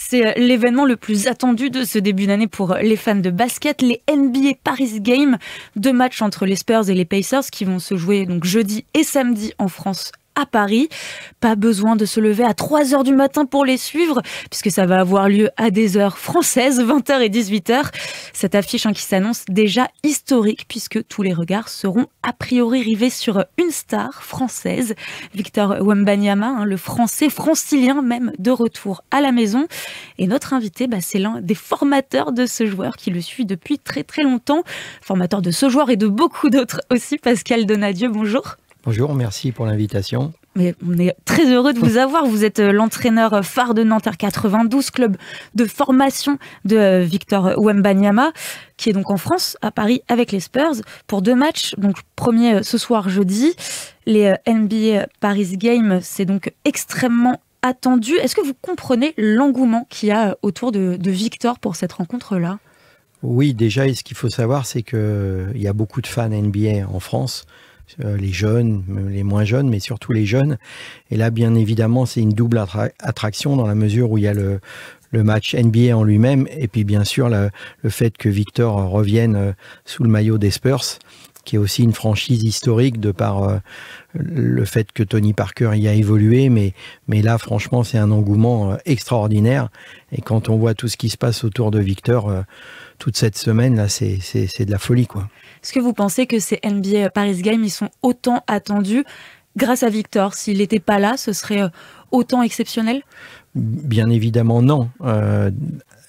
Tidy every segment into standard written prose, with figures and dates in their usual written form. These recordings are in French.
c'est l'événement le plus attendu de ce début d'année pour les fans de basket, les NBA Paris Games, 2 matchs entre les Spurs et les Pacers qui vont se jouer donc jeudi et samedi en France à Paris. Pas besoin de se lever à 3h du matin pour les suivre, puisque ça va avoir lieu à des heures françaises, 20h et 18h. Cette affiche qui s'annonce déjà historique, puisque tous les regards seront a priori rivés sur une star française, Victor Wembanyama, le français, francilien même, de retour à la maison. Et notre invité, c'est l'un des formateurs de ce joueur qui le suit depuis très très longtemps. Formateur de ce joueur et de beaucoup d'autres aussi, Pascal Donadieu, bonjour. Bonjour, merci pour l'invitation. Mais on est très heureux de vous avoir. Vous êtes l'entraîneur phare de Nanterre 92, club de formation de Victor Wembanyama, qui est donc en France, à Paris, avec les Spurs, pour 2 matchs. Donc, premier ce soir, jeudi. Les NBA Paris Games, c'est donc extrêmement attendu. Est-ce que vous comprenez l'engouement qu'il y a autour de Victor pour cette rencontre-là ? Oui, déjà, ce qu'il faut savoir, c'est qu'il y a beaucoup de fans NBA en France. Les jeunes, les moins jeunes, mais surtout les jeunes. Et là, bien évidemment, c'est une double attraction dans la mesure où il y a le match NBA en lui-même et puis bien sûr le fait que Victor revienne sous le maillot des Spurs, qui est aussi une franchise historique de par le fait que Tony Parker y a évolué. Mais là, franchement, c'est un engouement extraordinaire. Et quand on voit tout ce qui se passe autour de Victor toute cette semaine, là, c'est de la folie, quoi. Est-ce que vous pensez que ces NBA Paris Games, ils sont autant attendus grâce à Victor? S'il n'était pas là, ce serait autant exceptionnel? Bien évidemment, non.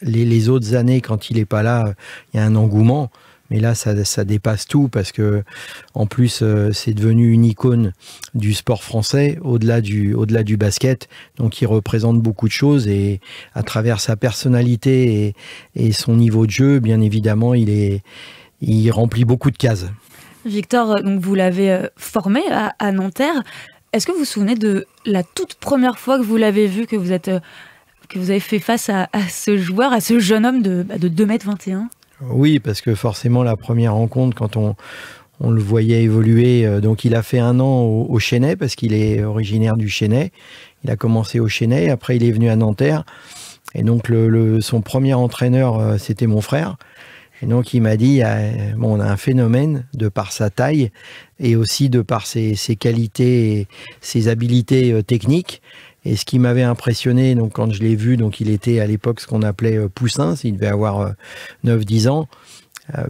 Les autres années, quand il n'est pas là, il y a un engouement. Mais là, ça dépasse tout parce que, en plus, c'est devenu une icône du sport français, au-delà du basket. Donc, il représente beaucoup de choses et à travers sa personnalité et son niveau de jeu, bien évidemment, il remplit beaucoup de cases. Victor, donc vous l'avez formé à Nanterre. Est-ce que vous vous souvenez de la toute première fois que vous l'avez vu, que vous avez fait face à ce joueur, à ce jeune homme de 2,21 m? Oui, parce que forcément, la première rencontre, quand on le voyait évoluer, donc il a fait 1 an au Chesnay, parce qu'il est originaire du Chesnay. Il a commencé au Chesnay, après il est venu à Nanterre. Et donc son premier entraîneur, c'était mon frère. Et donc il m'a dit, on a un phénomène de par sa taille et aussi de par ses qualités et ses habiletés techniques. Et ce qui m'avait impressionné, donc quand je l'ai vu, donc il était à l'époque ce qu'on appelait poussin, il devait avoir 9-10 ans.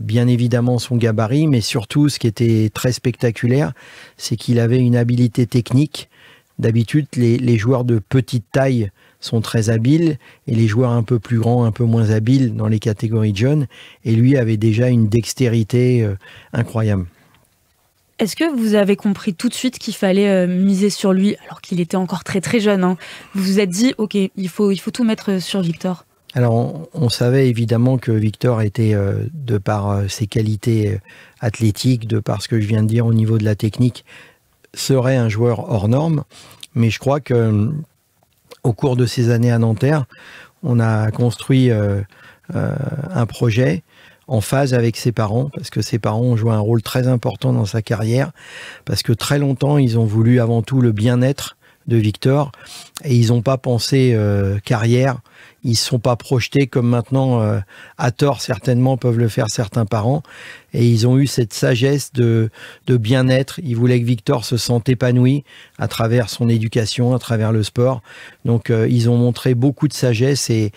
Bien évidemment son gabarit, mais surtout ce qui était très spectaculaire, c'est qu'il avait une habileté technique. D'habitude, les joueurs de petite taille sont très habiles et les joueurs un peu plus grands, un peu moins habiles dans les catégories de jeunes. Et lui avait déjà une dextérité incroyable. Est-ce que vous avez compris tout de suite qu'il fallait miser sur lui alors qu'il était encore très très jeune, hein? Vous vous êtes dit, ok, il faut tout mettre sur Victor? Alors on savait évidemment que Victor était, de par ses qualités athlétiques, de par ce que je viens de dire au niveau de la technique, serait un joueur hors norme. Mais je crois que au cours de ces années à Nanterre, on a construit un projet en phase avec ses parents, parce que ses parents ont joué un rôle très important dans sa carrière, parce que très longtemps, ils ont voulu avant tout le bien-être de Victor, et ils n'ont pas pensé carrière, ils ne se sont pas projetés comme maintenant, à tort certainement, peuvent le faire certains parents, et ils ont eu cette sagesse de bien-être. Ils voulaient que Victor se sente épanoui à travers son éducation, à travers le sport. Donc ils ont montré beaucoup de sagesse, et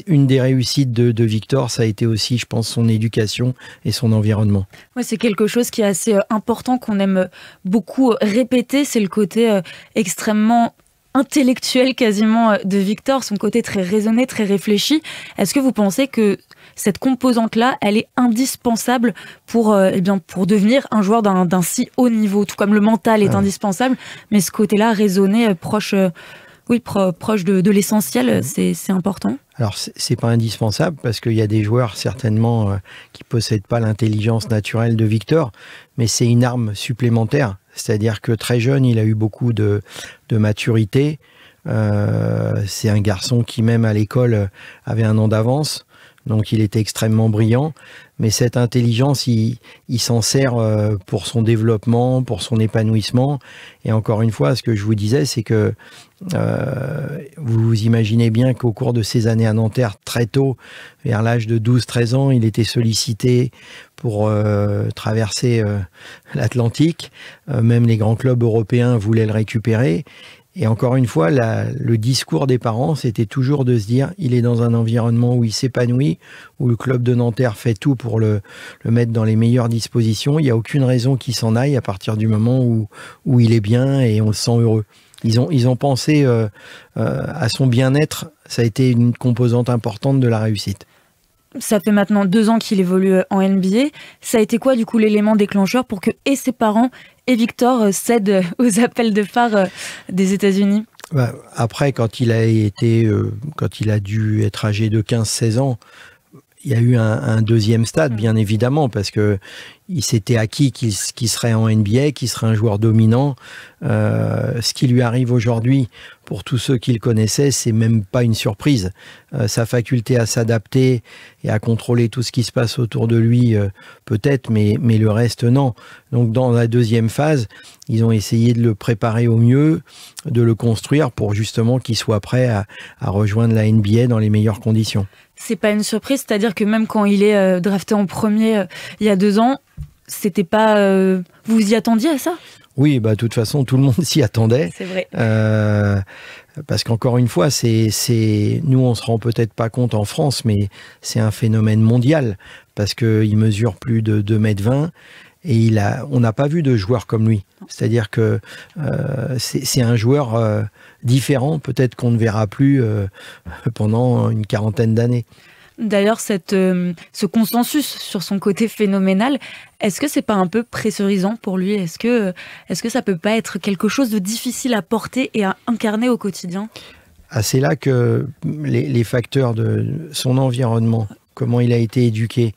une des réussites de Victor, ça a été aussi, je pense, son éducation et son environnement. Ouais, c'est quelque chose qui est assez important, qu'on aime beaucoup répéter, c'est le côté extrêmement intellectuel quasiment de Victor, son côté très raisonné, très réfléchi. Est-ce que vous pensez que cette composante-là, elle est indispensable pour devenir un joueur d'un si haut niveau, tout comme le mental est indispensable, mais ce côté-là, raisonné, proche de l'essentiel, c'est important? Alors, c'est pas indispensable parce qu'il y a des joueurs certainement qui possèdent pas l'intelligence naturelle de Victor, mais c'est une arme supplémentaire. C'est-à-dire que très jeune, il a eu beaucoup de maturité. C'est un garçon qui, même à l'école, avait 1 an d'avance. donc il était extrêmement brillant. Mais cette intelligence, il s'en sert pour son développement, pour son épanouissement. Et encore une fois, ce que je vous disais, c'est que vous imaginez bien qu'au cours de ces années à Nanterre, très tôt, vers l'âge de 12-13 ans, il était sollicité pour traverser l'Atlantique. Même les grands clubs européens voulaient le récupérer. Et encore une fois, le discours des parents, c'était toujours de se dire, il est dans un environnement où il s'épanouit, où le club de Nanterre fait tout pour le mettre dans les meilleures dispositions. Il n'y a aucune raison qu'il s'en aille à partir du moment où il est bien et on le sent heureux. Ils ont pensé à son bien-être, ça a été une composante importante de la réussite. Ça fait maintenant 2 ans qu'il évolue en NBA. Ça a été quoi, du coup, l'élément déclencheur pour que et ses parents et Victor cèdent aux appels de phare des États-Unis? Après, quand il a dû être âgé de 15-16 ans, il y a eu un deuxième stade, bien évidemment, parce que il s'était acquis qu'il serait en NBA, qu'il serait un joueur dominant. Ce qui lui arrive aujourd'hui, pour tous ceux qui le connaissaient, c'est même pas une surprise. Sa faculté à s'adapter et à contrôler tout ce qui se passe autour de lui, peut-être, mais le reste, non. Donc, dans la deuxième phase, ils ont essayé de le préparer au mieux, de le construire pour justement qu'il soit prêt à rejoindre la NBA dans les meilleures conditions. C'est pas une surprise, c'est-à-dire que même quand il est drafté en premier il y a 2 ans, c'était pas. Vous y attendiez à ça? Oui, de toute façon, tout le monde s'y attendait. C'est vrai. Parce qu'encore une fois, nous, on se rend peut-être pas compte en France, mais c'est un phénomène mondial, parce qu'il mesure plus de 2,20 m. Et on n'a pas vu de joueur comme lui. C'est-à-dire que c'est un joueur différent, peut-être qu'on ne verra plus pendant une quarantaine d'années. D'ailleurs, ce consensus sur son côté phénoménal, est-ce que c'est pas un peu pressurisant pour lui? Est-ce que ça peut pas être quelque chose de difficile à porter et à incarner au quotidien? C'est là que les facteurs de son environnement, comment il a été éduqué,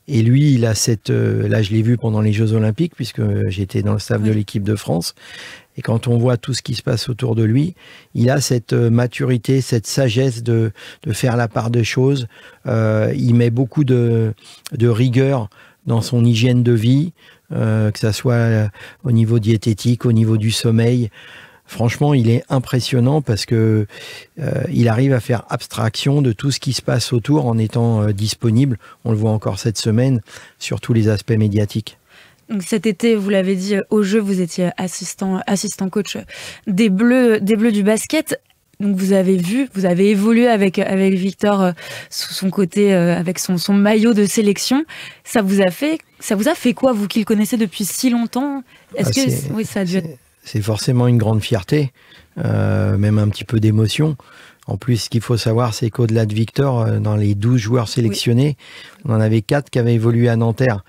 et lui, il a là, je l'ai vu pendant les Jeux Olympiques, puisque j'étais dans le staff de l'équipe de France. Et quand on voit tout ce qui se passe autour de lui, il a cette maturité, cette sagesse de faire la part des choses. Il met beaucoup de rigueur dans son hygiène de vie, que ça soit au niveau diététique, au niveau du sommeil. Franchement, il est impressionnant parce que il arrive à faire abstraction de tout ce qui se passe autour en étant disponible. On le voit encore cette semaine sur tous les aspects médiatiques. Donc cet été, vous l'avez dit, au jeu, vous étiez assistant coach des Bleus du basket. Donc vous avez évolué avec Victor sous son côté, avec son maillot de sélection. Ça vous a fait quoi, vous qui le connaissez depuis si longtemps? Oui, ça a dû être... C'est forcément une grande fierté, même un petit peu d'émotion. En plus, ce qu'il faut savoir, c'est qu'au-delà de Victor, dans les 12 joueurs sélectionnés, on en avait 4 qui avaient évolué à Nanterre.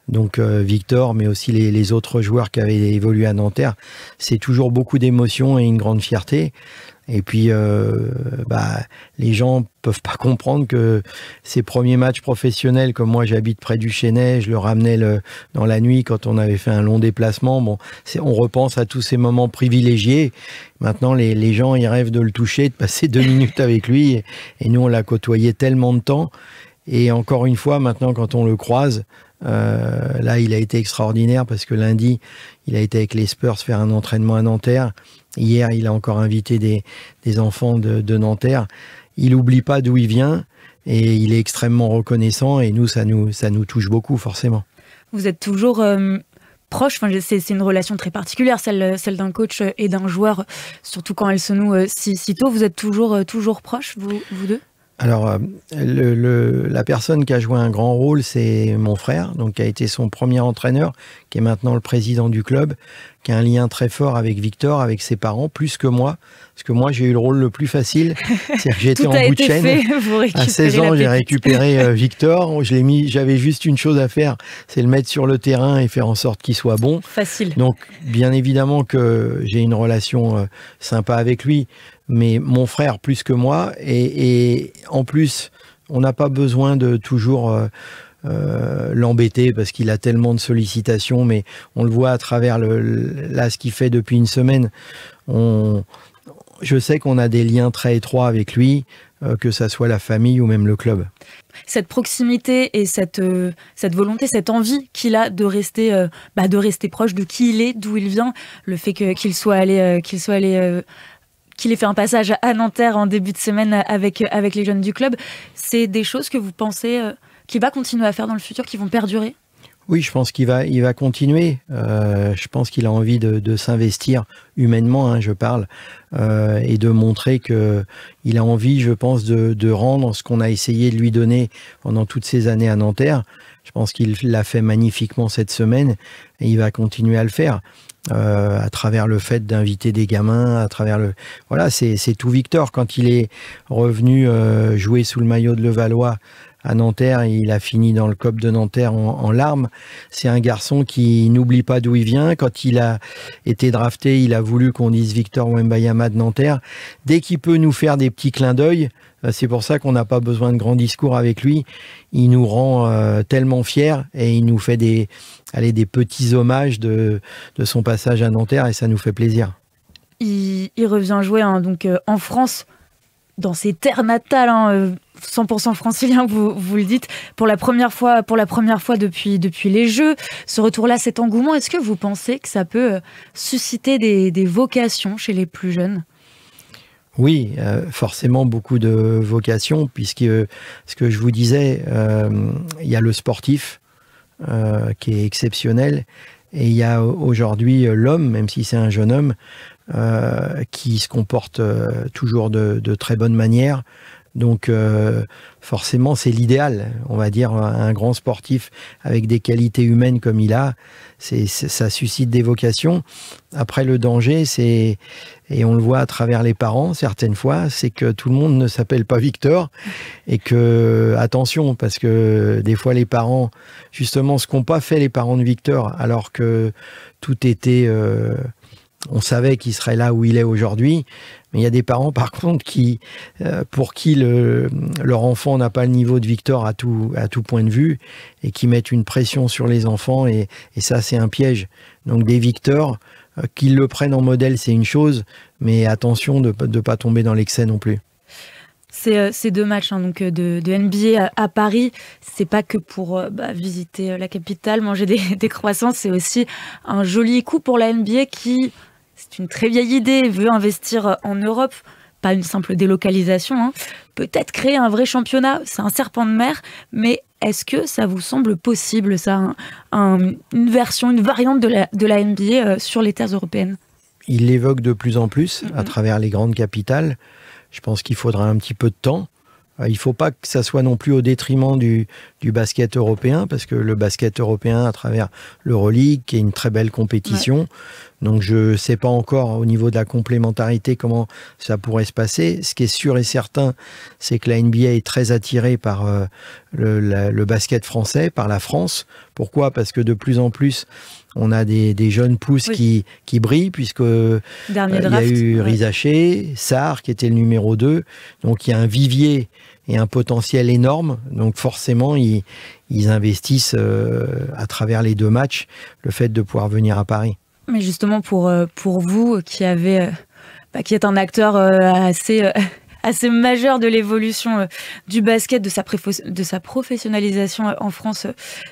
Donc Victor, mais aussi les autres joueurs qui avaient évolué à Nanterre. C'est toujours beaucoup d'émotion et une grande fierté. Et puis, les gens peuvent pas comprendre que ces premiers matchs professionnels, comme moi j'habite près du Chesnay, je le ramenais dans la nuit quand on avait fait un long déplacement. Bon, on repense à tous ces moments privilégiés. Maintenant, les gens, ils rêvent de le toucher, de passer 2 minutes avec lui. Et nous, on l'a côtoyé tellement de temps. Et encore une fois, maintenant, quand on le croise, là, il a été extraordinaire parce que lundi, il a été avec les Spurs faire un entraînement à Nanterre. Hier, il a encore invité des enfants de Nanterre. Il n'oublie pas d'où il vient et il est extrêmement reconnaissant et nous, ça nous touche beaucoup, forcément. Vous êtes toujours proche, c'est une relation très particulière, celle d'un coach et d'un joueur, surtout quand elle se noue si tôt. Vous êtes toujours proches, vous deux? Alors, la personne qui a joué un grand rôle, c'est mon frère, donc qui a été son premier entraîneur, qui est maintenant le président du club, qui a un lien très fort avec Victor, avec ses parents, plus que moi, parce que moi j'ai eu le rôle le plus facile, c'est-à-dire que j'étais en bout de chaîne. À 16 ans, j'ai récupéré Victor, j'avais juste une chose à faire, c'est le mettre sur le terrain et faire en sorte qu'il soit bon. Facile. Donc, bien évidemment que j'ai une relation sympa avec lui, mais mon frère plus que moi, et en plus, on n'a pas besoin de toujours l'embêter parce qu'il a tellement de sollicitations, mais on le voit à travers ce qu'il fait depuis une semaine. Je sais qu'on a des liens très étroits avec lui. que ça soit la famille ou même le club. Cette proximité et cette volonté, cette envie qu'il a de rester proche de qui il est, d'où il vient, le fait qu'il ait fait un passage à Nanterre en début de semaine avec les jeunes du club, c'est des choses que vous pensez qu'il va continuer à faire dans le futur, qui vont perdurer ? Oui, je pense qu'il va continuer. Je pense qu'il a envie de s'investir humainement, hein, je parle, et de montrer qu'il a envie, je pense, de rendre ce qu'on a essayé de lui donner pendant toutes ces années à Nanterre. Je pense qu'il l'a fait magnifiquement cette semaine et il va continuer à le faire. À travers le fait d'inviter des gamins, à travers voilà, c'est tout Victor. Quand il est revenu jouer sous le maillot de Levallois à Nanterre, il a fini dans le COP de Nanterre en larmes. C'est un garçon qui n'oublie pas d'où il vient. Quand il a été drafté, il a voulu qu'on dise Victor Wembanyama de Nanterre. Dès qu'il peut nous faire des petits clins d'œil, c'est pour ça qu'on n'a pas besoin de grands discours avec lui. Il nous rend tellement fiers et il nous fait des petits hommages de son passage à Nanterre et ça nous fait plaisir. Il revient jouer en France, dans ses terres natales, 100% francilien, vous le dites, pour la première fois depuis les Jeux. Ce retour-là, cet engouement, est-ce que vous pensez que ça peut susciter des vocations chez les plus jeunes ? Oui, forcément beaucoup de vocations, puisque ce que je vous disais, il y a le sportif qui est exceptionnel, et il y a aujourd'hui l'homme, même si c'est un jeune homme, qui se comporte toujours de très bonne manière. Donc forcément c'est l'idéal, on va dire, un grand sportif avec des qualités humaines comme il a, ça suscite des vocations. Après le danger, et on le voit à travers les parents certaines fois, c'est que tout le monde ne s'appelle pas Victor et que, attention, parce que des fois les parents, justement ce qu'ont pas fait les parents de Victor, alors que tout était... on savait qu'il serait là où il est aujourd'hui, mais il y a des parents par contre pour qui leur enfant n'a pas le niveau de Victor à tout point de vue et qui mettent une pression sur les enfants et ça c'est un piège. Donc des Victor, qu'ils le prennent en modèle c'est une chose, mais attention de ne pas tomber dans l'excès non plus. Ces deux matchs donc de NBA à Paris, c'est pas que pour visiter la capitale, manger des croissants, c'est aussi un joli coup pour la NBA qui, c'est une très vieille idée, veut investir en Europe, pas une simple délocalisation, peut-être créer un vrai championnat, c'est un serpent de mer, mais est-ce que ça vous semble possible, ça, une variante de la NBA sur les terres européennes ? Il l'évoque de plus en plus à travers les grandes capitales. Je pense qu'il faudra un petit peu de temps. Il ne faut pas que ça soit non plus au détriment du basket européen, parce que le basket européen, à travers l'Euroleague, qui est une très belle compétition, donc je ne sais pas encore au niveau de la complémentarité comment ça pourrait se passer. Ce qui est sûr et certain, c'est que la NBA est très attirée par le basket français, par la France. Pourquoi ? Parce que de plus en plus, on a des jeunes pousses qui brillent, puisque il y a eu Rizaché, Sarr qui était le numéro 2, donc il y a un vivier et un potentiel énorme, donc forcément ils investissent à travers les deux matchs le fait de pouvoir venir à Paris. Mais justement pour vous qui êtes un acteur assez majeur de l'évolution du basket, de sa professionnalisation en France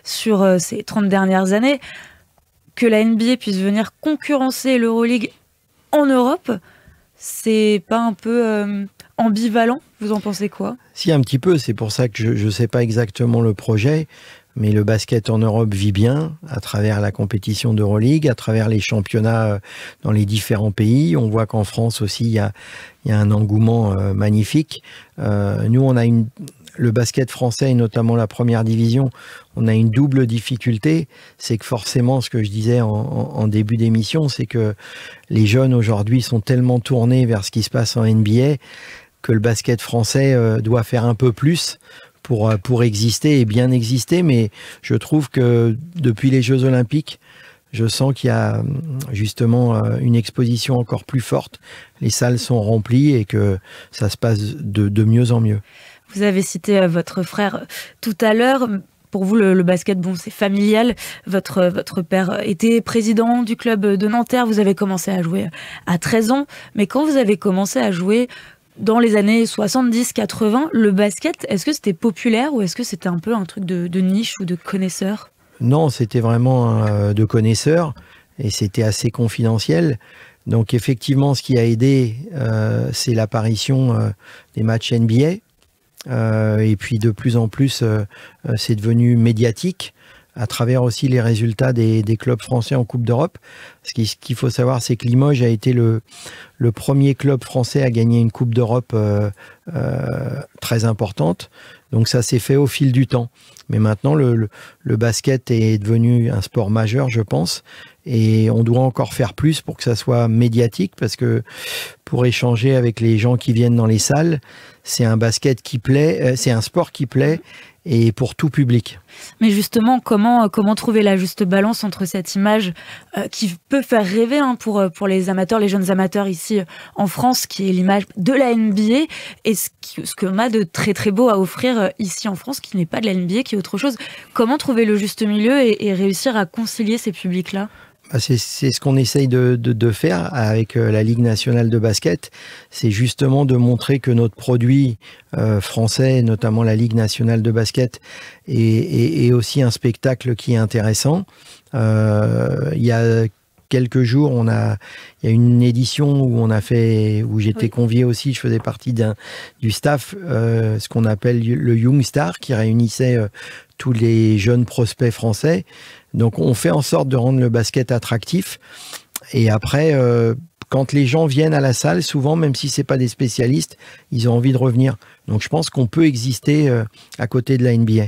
sur ces 30 dernières années, que la NBA puisse venir concurrencer l'Euroleague en Europe, c'est pas un peu ambivalent ? Vous en pensez quoi ? Si, un petit peu. C'est pour ça que je ne sais pas exactement le projet, mais le basket en Europe vit bien à travers la compétition d'Euroleague, à travers les championnats dans les différents pays. On voit qu'en France aussi, il y a un engouement magnifique. Nous, on a le basket français, et notamment la première division, on a une double difficulté. C'est que forcément, ce que je disais en début d'émission, c'est que les jeunes aujourd'hui sont tellement tournés vers ce qui se passe en NBA que le basket français doit faire un peu plus pour exister et bien exister. Mais je trouve que depuis les Jeux Olympiques, je sens qu'il y a justement une exposition encore plus forte. Les salles sont remplies et que ça se passe de mieux en mieux. Vous avez cité votre frère tout à l'heure. Pour vous, le basket, c'est familial. Votre père était président du club de Nanterre. Vous avez commencé à jouer à 13 ans. Mais quand vous avez commencé à jouer, dans les années 70-80, le basket, est-ce que c'était populaire ou est-ce que c'était un peu un truc de niche ou de connaisseurs? Non, c'était vraiment de connaisseurs et c'était assez confidentiel. Donc effectivement, ce qui a aidé, c'est l'apparition des matchs NBA. Et puis de plus en plus, c'est devenu médiatique à travers aussi les résultats des clubs français en Coupe d'Europe. Ce qu'il faut savoir, c'est que Limoges a été le premier club français à gagner une Coupe d'Europe très importante. Donc ça s'est fait au fil du temps. Mais maintenant, le basket est devenu un sport majeur, je pense. Et on doit encore faire plus pour que ça soit médiatique, parce que pour échanger avec les gens qui viennent dans les salles, c'est un basket qui plaît, c'est un sport qui plaît, et pour tout public. Mais justement, comment trouver la juste balance entre cette image qui peut faire rêver pour les amateurs, les jeunes amateurs ici en France, qui est l'image de la NBA, et ce qu'on a de très très beau à offrir ici en France, qui n'est pas de la NBA, qui est autre chose. Comment trouver le juste milieu et réussir à concilier ces publics-là ? C'est ce qu'on essaye de faire avec la Ligue nationale de basket. C'est justement de montrer que notre produit français, notamment la Ligue nationale de basket, est aussi un spectacle qui est intéressant. Il y a quelques jours, il y a une édition où j'étais convié aussi, je faisais partie du staff, ce qu'on appelle le Young Star, qui réunissait tous les jeunes prospects français. Donc on fait en sorte de rendre le basket attractif. Et après, quand les gens viennent à la salle, souvent, même si c'est pas des spécialistes, ils ont envie de revenir. Donc je pense qu'on peut exister à côté de la NBA.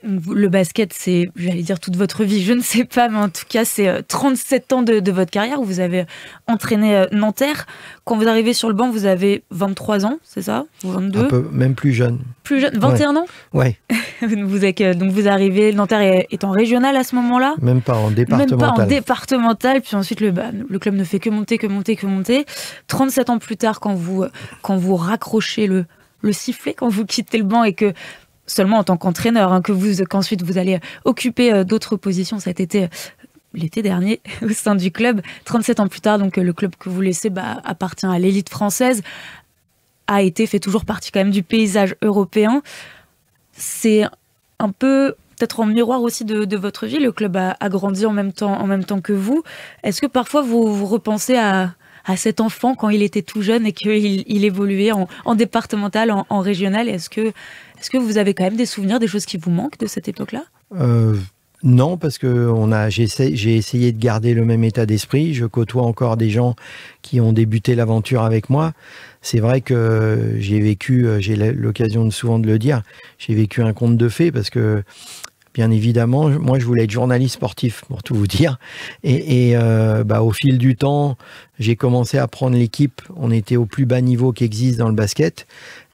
Le basket, c'est, j'allais dire, toute votre vie, je ne sais pas, mais en tout cas, c'est 37 ans de votre carrière où vous avez entraîné Nanterre. Quand vous arrivez sur le banc, vous avez 23 ans, c'est ça? Ou 22? Un peu, même plus jeune. Plus jeune, 21 ans? Ouais. Donc vous arrivez, Nanterre est en régional à ce moment-là? Même pas en départemental. Même pas en départemental, puis ensuite le club ne fait que monter. 37 ans plus tard, quand vous raccrochez le sifflet, quand vous quittez le banc et que seulement en tant qu'entraîneur, qu'ensuite vous allez occuper d'autres positions cet été, l'été dernier, au sein du club. 37 ans plus tard, donc le club que vous laissez appartient à l'élite française, fait toujours partie quand même du paysage européen. C'est un peu, peut-être en miroir aussi de votre vie, le club a grandi en même temps que vous. Est-ce que parfois vous repensez à cet enfant quand il était tout jeune et qu'il évoluait en départemental, en régional? Est-ce que vous avez quand même des souvenirs, des choses qui vous manquent de cette époque-là? Non, parce que j'ai essayé de garder le même état d'esprit. Je côtoie encore des gens qui ont débuté l'aventure avec moi. C'est vrai que j'ai l'occasion souvent de le dire, j'ai vécu un conte de fées parce que, bien évidemment, moi je voulais être journaliste sportif, pour tout vous dire. Et au fil du temps, j'ai commencé à prendre l'équipe. On était au plus bas niveau qui existe dans le basket.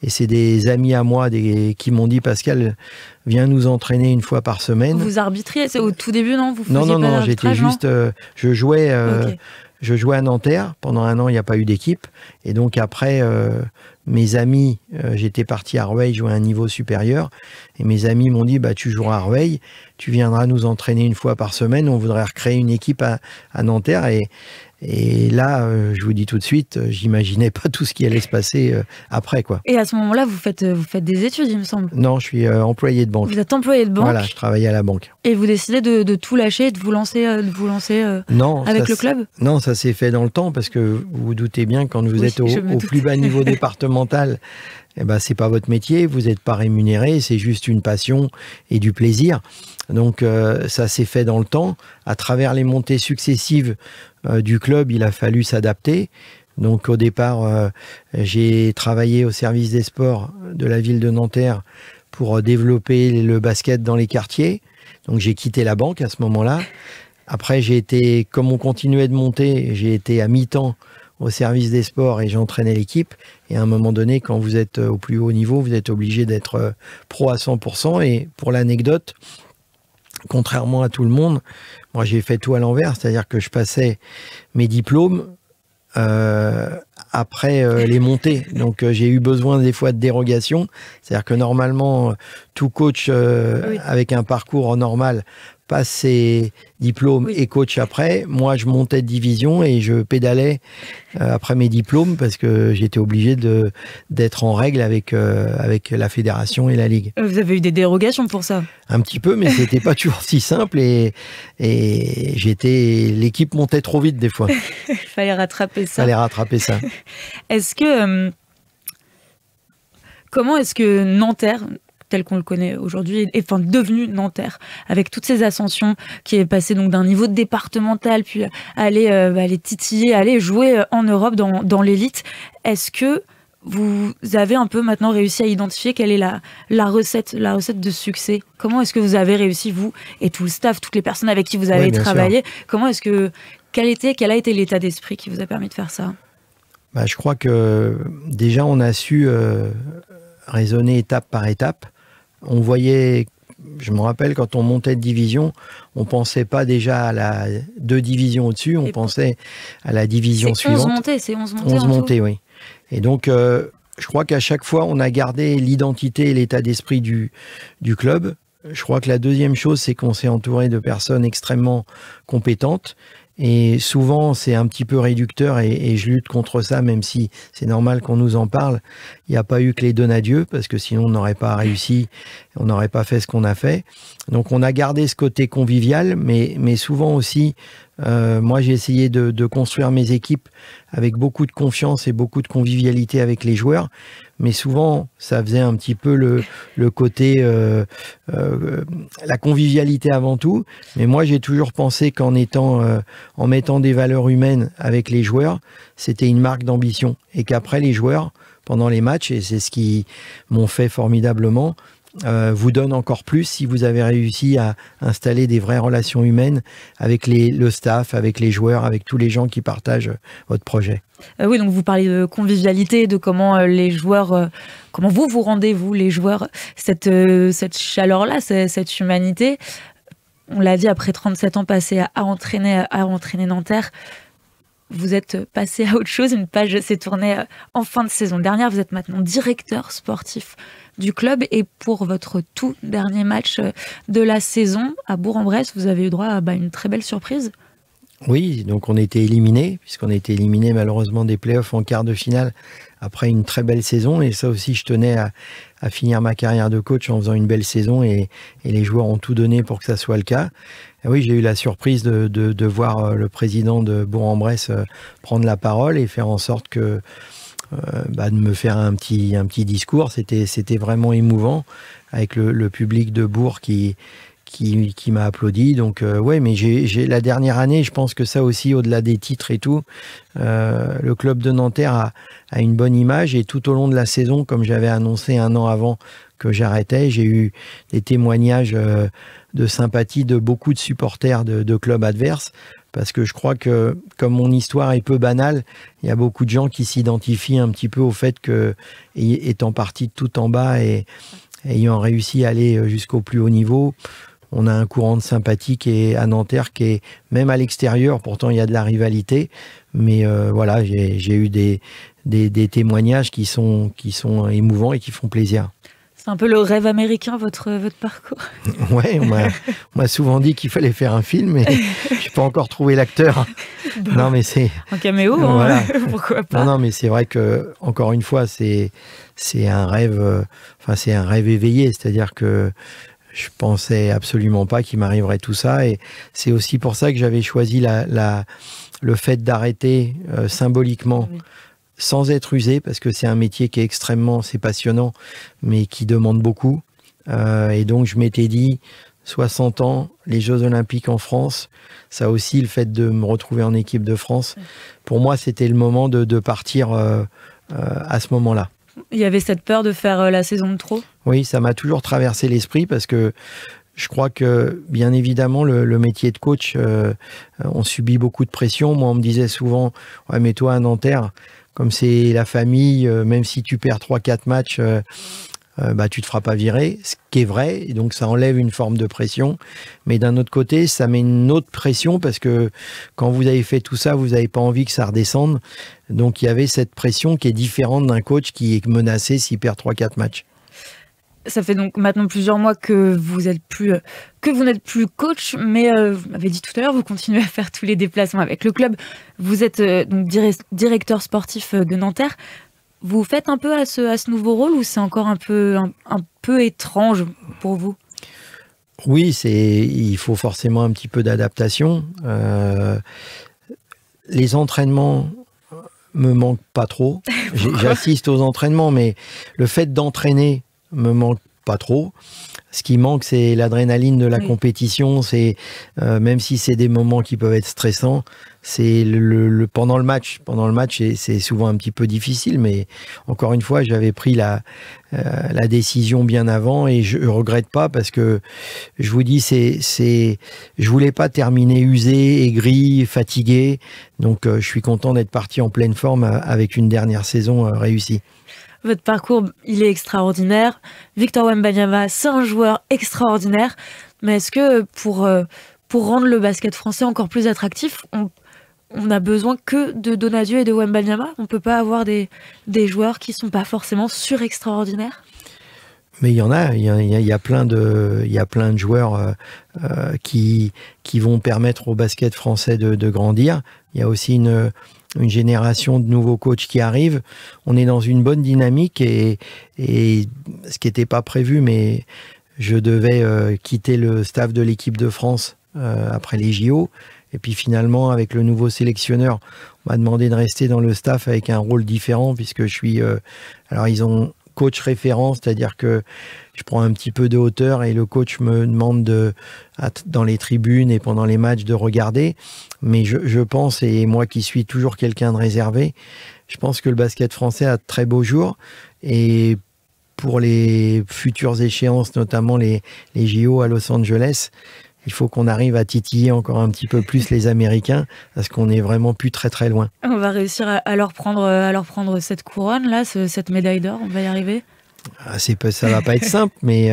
Et c'est des amis à moi qui m'ont dit, Pascal, viens nous entraîner une fois par semaine. Vous arbitriez, c'est au tout début, non? Non, j'étais juste... je jouais à Nanterre. Pendant un an, il n'y a pas eu d'équipe. Et donc après, mes amis, j'étais parti à Rueil jouer à un niveau supérieur. Et mes amis m'ont dit, tu joueras à Rueil, tu viendras nous entraîner une fois par semaine. On voudrait recréer une équipe à Nanterre. Et là, je vous dis tout de suite, j'imaginais pas tout ce qui allait se passer après, quoi. Et à ce moment-là, vous faites des études, il me semble. Non, je suis employé de banque. Vous êtes employé de banque. Voilà, je travaillais à la banque. Et vous décidez de tout lâcher, de vous lancer avec le club? Non, ça s'est fait dans le temps, parce que vous vous doutez bien, quand vous êtes au plus bas niveau départemental, c'est pas votre métier, vous n'êtes pas rémunéré, c'est juste une passion et du plaisir. Donc ça s'est fait dans le temps. À travers les montées successives du club, il a fallu s'adapter. Donc au départ, j'ai travaillé au service des sports de la ville de Nanterre pour développer le basket dans les quartiers. Donc j'ai quitté la banque à ce moment-là. Après, comme on continuait de monter, j'ai été à mi-temps au service des sports et j'entraînais l'équipe. Et à un moment donné, quand vous êtes au plus haut niveau, vous êtes obligé d'être pro à 100%. Et pour l'anecdote, contrairement à tout le monde, moi j'ai fait tout à l'envers, c'est-à-dire que je passais mes diplômes après les montées. Donc j'ai eu besoin des fois de dérogation, c'est-à-dire que normalement tout coach avec un parcours normal passe ses diplômes et coach après. Moi, je montais de division et je pédalais après mes diplômes parce que j'étais obligé d'être en règle avec la fédération et la ligue. Vous avez eu des dérogations pour ça? Un petit peu, mais c'était pas toujours si simple et l'équipe montait trop vite des fois. Il fallait rattraper ça. Est-ce que comment est-ce que Nanterre, tel qu'on le connaît aujourd'hui, est devenu Nanterre, avec toutes ces ascensions, qui est passé donc d'un niveau départemental, puis aller titiller, aller jouer en Europe dans l'élite. Est-ce que vous avez un peu maintenant réussi à identifier quelle est la recette de succès? Comment est-ce que vous avez réussi, vous et tout le staff, toutes les personnes avec qui vous avez travaillé? Quel a été l'état d'esprit qui vous a permis de faire ça? Je crois que déjà on a su raisonner étape par étape. On voyait, je me rappelle, quand on montait de division, on ne pensait pas déjà à 2 divisions au-dessus, on pensait à la division suivante. C'est 11 montées. 11 montées, oui. Et donc, je crois qu'à chaque fois, on a gardé l'identité et l'état d'esprit du club. Je crois que la deuxième chose, c'est qu'on s'est entouré de personnes extrêmement compétentes. Et souvent, c'est un petit peu réducteur et je lutte contre ça, même si c'est normal qu'on nous en parle. Il n'y a pas eu que les dons à Dieu, parce que sinon on n'aurait pas réussi, on n'aurait pas fait ce qu'on a fait. Donc on a gardé ce côté convivial, mais souvent aussi, moi j'ai essayé de construire mes équipes avec beaucoup de confiance et beaucoup de convivialité avec les joueurs. Mais souvent, ça faisait un petit peu le côté la convivialité avant tout. Mais moi, j'ai toujours pensé qu'en mettant des valeurs humaines avec les joueurs, c'était une marque d'ambition. Et qu'après, les joueurs, pendant les matchs, et c'est ce qu'ils m'ont fait formidablement, vous donne encore plus si vous avez réussi à installer des vraies relations humaines avec le staff, avec les joueurs, avec tous les gens qui partagent votre projet. Oui, donc vous parlez de convivialité, de comment les joueurs, comment vous rendez, vous, les joueurs, cette chaleur-là, cette humanité. On l'a dit, après 37 ans passés à entraîner Nanterre, vous êtes passé à autre chose, une page s'est tournée en fin de saison dernière. Vous êtes maintenant directeur sportif du club et pour votre tout dernier match de la saison à Bourg-en-Bresse, vous avez eu droit à une très belle surprise. Oui, donc on était éliminés, puisqu'on a été éliminés malheureusement des playoffs en quart de finale après une très belle saison. Et ça aussi, je tenais à finir ma carrière de coach en faisant une belle saison et les joueurs ont tout donné pour que ça soit le cas. Et oui, j'ai eu la surprise de voir le président de Bourg-en-Bresse prendre la parole et faire en sorte que de me faire un petit discours. C'était vraiment émouvant avec le public de Bourg qui m'a applaudi. Donc ouais, mais j'ai la dernière année, je pense que ça aussi, au-delà des titres et tout, le club de Nanterre a une bonne image et tout au long de la saison, comme j'avais annoncé un an avant que j'arrêtais, j'ai eu des témoignages de sympathie de beaucoup de supporters de clubs adverses. Parce que je crois que, comme mon histoire est peu banale, il y a beaucoup de gens qui s'identifient un petit peu au fait que, étant parti de tout en bas et ayant réussi à aller jusqu'au plus haut niveau, on a un courant de sympathie qui est à Nanterre, qui est même à l'extérieur, pourtant il y a de la rivalité. Mais voilà, j'ai eu des témoignages qui sont émouvants et qui font plaisir. C'est un peu le rêve américain, votre parcours. Ouais, on m'a souvent dit qu'il fallait faire un film, mais je n'ai pas encore trouvé l'acteur. Bon, non, mais c'est un caméo, voilà. Pourquoi pas. Non, mais c'est vrai que, encore une fois, c'est un rêve, c'est un rêve éveillé, c'est-à-dire que je pensais absolument pas qu'il m'arriverait tout ça, et c'est aussi pour ça que j'avais choisi le fait d'arrêter symboliquement. Oui. Sans être usé, parce que c'est un métier qui est c'est passionnant, mais qui demande beaucoup. Et donc, je m'étais dit, 60 ans, les Jeux Olympiques en France, ça aussi, le fait de me retrouver en équipe de France, pour moi, c'était le moment de partir à ce moment-là. Il y avait cette peur de faire la saison de trop ? Oui, ça m'a toujours traversé l'esprit, parce que je crois que, bien évidemment, le métier de coach, on subit beaucoup de pression. Moi, on me disait souvent, ouais, mais toi, à Nanterre, comme c'est la famille, même si tu perds 3-4 matchs, tu te feras pas virer, ce qui est vrai, et donc ça enlève une forme de pression. Mais d'un autre côté, ça met une autre pression, parce que quand vous avez fait tout ça, vous n'avez pas envie que ça redescende. Donc il y avait cette pression qui est différente d'un coach qui est menacé s'il perd 3-4 matchs. Ça fait donc maintenant plusieurs mois que vous n'êtes plus coach, mais vous m'avez dit tout à l'heure, vous continuez à faire tous les déplacements avec le club. Vous êtes donc directeur sportif de Nanterre. Vous faites un peu à ce nouveau rôle ou c'est encore un peu étrange pour vous? Oui, il faut forcément un petit peu d'adaptation. Les entraînements me manquent pas trop. J'assiste aux entraînements, mais le fait d'entraîner me manque pas trop. Ce qui manque, c'est l'adrénaline de la compétition. C'est même si c'est des moments qui peuvent être stressants, c'est pendant le match. Pendant le match, c'est souvent un petit peu difficile, mais encore une fois, j'avais pris la décision bien avant et je regrette pas parce que je vous dis, je voulais pas terminer usé, aigri, fatigué. Donc, je suis content d'être parti en pleine forme avec une dernière saison réussie. Votre parcours, il est extraordinaire. Victor Wembanyama, c'est un joueur extraordinaire. Mais est-ce que pour rendre le basket français encore plus attractif, on n'a besoin que de Donadieu et de Wembanyama? On ne peut pas avoir des joueurs qui ne sont pas forcément sur-extraordinaires? Mais il y en a, il y a plein de joueurs qui vont permettre au basket français de grandir. Il y a aussi une génération de nouveaux coachs qui arrivent. On est dans une bonne dynamique et ce qui n'était pas prévu, mais je devais quitter le staff de l'équipe de France après les JO. Et puis finalement, avec le nouveau sélectionneur, on m'a demandé de rester dans le staff avec un rôle différent puisque je suis... alors ils ont coach référent, c'est-à-dire que je prends un petit peu de hauteur et le coach me demande dans les tribunes et pendant les matchs de regarder. Mais je pense, et moi qui suis toujours quelqu'un de réservé, je pense que le basket français a de très beaux jours. Et pour les futures échéances, notamment les JO à Los Angeles, il faut qu'on arrive à titiller encore un petit peu plus les Américains parce qu'on est vraiment plus très très loin. On va réussir à leur prendre cette couronne-là, cette médaille d'or, on va y arriver? Ça va pas être simple, mais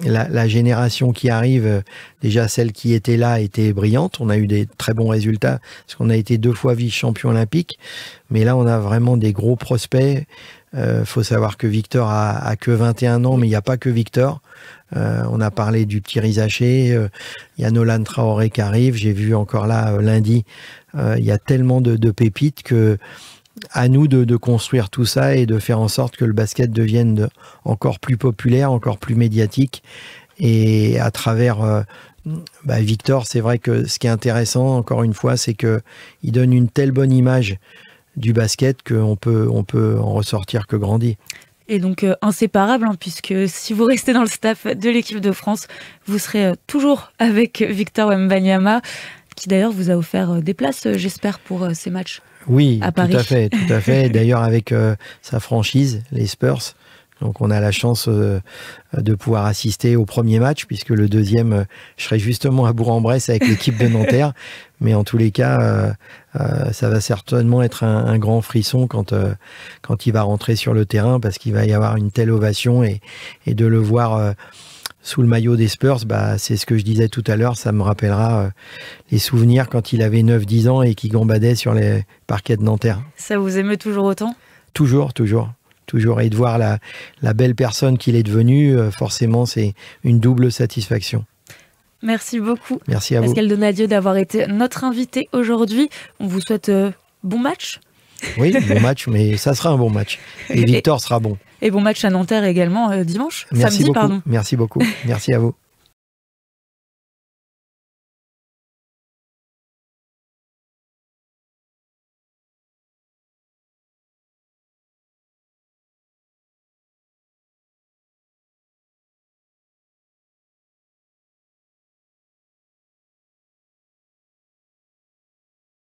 la génération qui arrive, déjà celle qui était là était brillante. On a eu des très bons résultats parce qu'on a été 2 fois vice-champion olympique. Mais là, on a vraiment des gros prospects. Faut savoir que Victor a que 21 ans, mais il n'y a pas que Victor. On a parlé du petit Rizaché. Il y a Nolan Traoré qui arrive. J'ai vu encore là lundi. Il y a tellement de pépites que à nous de construire tout ça et de faire en sorte que le basket devienne encore plus populaire, encore plus médiatique. Et à travers Victor, c'est vrai que ce qui est intéressant, encore une fois, c'est qu'il donne une telle bonne image du basket qu'on peut en ressortir que grandi. Et donc inséparable, puisque si vous restez dans le staff de l'équipe de France, vous serez toujours avec Victor Wembanyama, qui d'ailleurs vous a offert des places, j'espère, pour ces matchs. Oui, à Paris. Tout à fait. D'ailleurs, avec sa franchise, les Spurs. Donc, on a la chance de pouvoir assister au premier match, puisque le deuxième, je serai justement à Bourg-en-Bresse avec l'équipe de Nanterre. Mais en tous les cas, ça va certainement être un grand frisson quand il va rentrer sur le terrain, parce qu'il va y avoir une telle ovation et de le voir sous le maillot des Spurs, c'est ce que je disais tout à l'heure, ça me rappellera les souvenirs quand il avait 9-10 ans et qu'il gambadait sur les parquets de Nanterre. Ça vous émeut toujours autant? Toujours. Et de voir la belle personne qu'il est devenu, forcément, c'est une double satisfaction. Merci beaucoup. Merci à vous. Pascal Donadieu d'avoir été notre invité aujourd'hui. On vous souhaite bon match. Oui, bon match, mais ça sera un bon match. Et Victor sera bon. Et bon match à Nanterre également dimanche. Merci samedi, beaucoup. pardon. Merci beaucoup. Merci à vous.